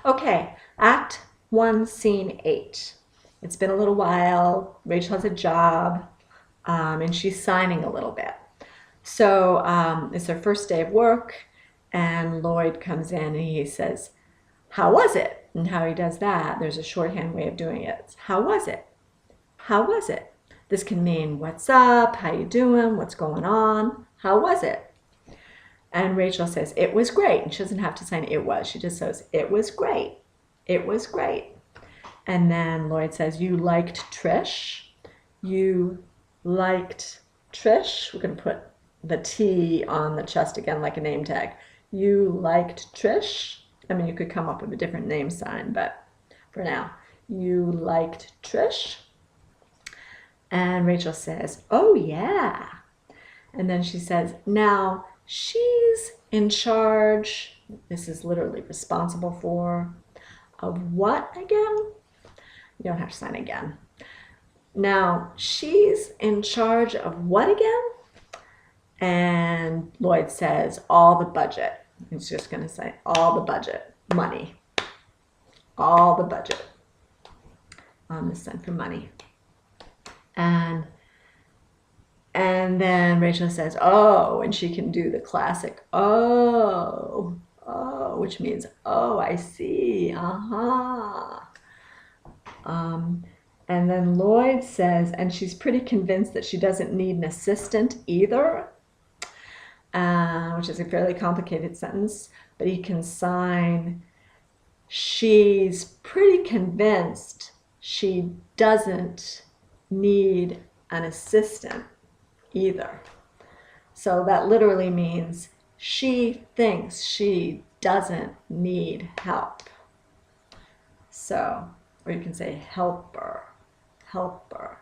Okay, Act 1, Scene 8. It's been a little while. Rachel has a job, and she's signing a little bit. So it's her first day of work, and Lloyd comes in and he says, "How was it?" And how he does that, there's a shorthand way of doing it. It's, how was it? How was it? This can mean what's up, how you doing, what's going on, how was it? And Rachel says, it was great. And she doesn't have to sign it was. She just says, it was great. It was great. And then Lloyd says, you liked Trish. You liked Trish. We're going to put the T on the chest again like a name tag. You liked Trish. I mean, you could come up with a different name sign, but for now, you liked Trish. And Rachel says, oh yeah. And then she says, now she's in charge, this is literally responsible for, of what again? You don't have to sign again. Now, she's in charge of what again? And Lloyd says, all the budget. He's just going to say, all the budget, money. All the budget. On the sign for money. And then Rachel says, oh, and she can do the classic, oh, which means, oh, I see, and then Lloyd says, and she's pretty convinced that she doesn't need an assistant either, which is a fairly complicated sentence, but he can sign, she's pretty convinced she doesn't need an assistant either. So that literally means she thinks she doesn't need help. So, or you can say helper, helper.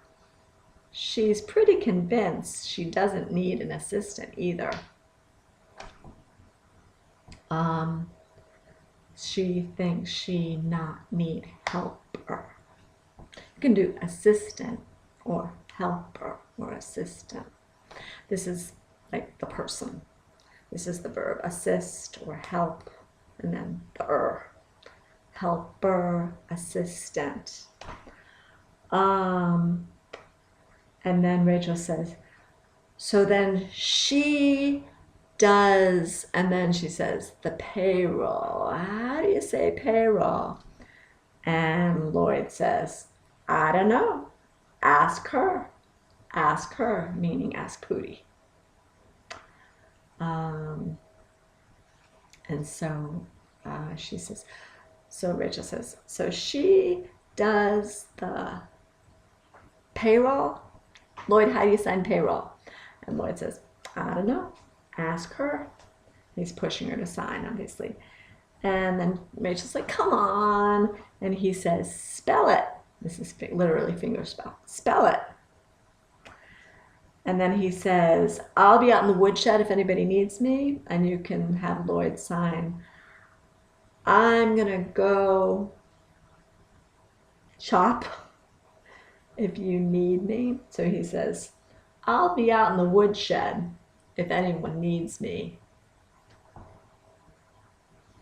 She's pretty convinced she doesn't need an assistant either. She thinks she not need helper. You can do assistant or helper or assistant. This is like the person. This is the verb assist or help, and then the helper, assistant. And then Rachel says, so then she does, and then she says the payroll. How do you say payroll? And Lloyd says, I don't know. Ask her. Ask her, meaning ask Pootie. And so she says, so Rachel says, so she does the payroll. Lloyd, how do you sign payroll? And Lloyd says, I don't know. Ask her. He's pushing her to sign, obviously. And then Rachel's like, come on. And he says, spell it. This is literally finger spell. Spell it. And then he says, I'll be out in the woodshed if anybody needs me. And you can have Lloyd sign, I'm going to go chop if you need me. So he says, I'll be out in the woodshed if anyone needs me.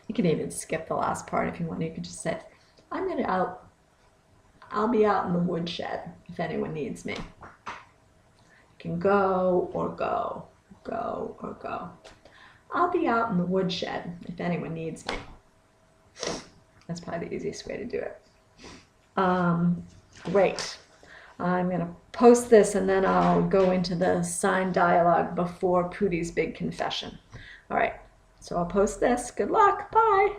You can even skip the last part if you want. You can just say, I'll be out in the woodshed if anyone needs me. You can go or go, go or go. I'll be out in the woodshed if anyone needs me. That's probably the easiest way to do it. Great. I'm going to post this and then I'll go into the signed dialogue before Pootie's big confession. All right, so I'll post this. Good luck. Bye.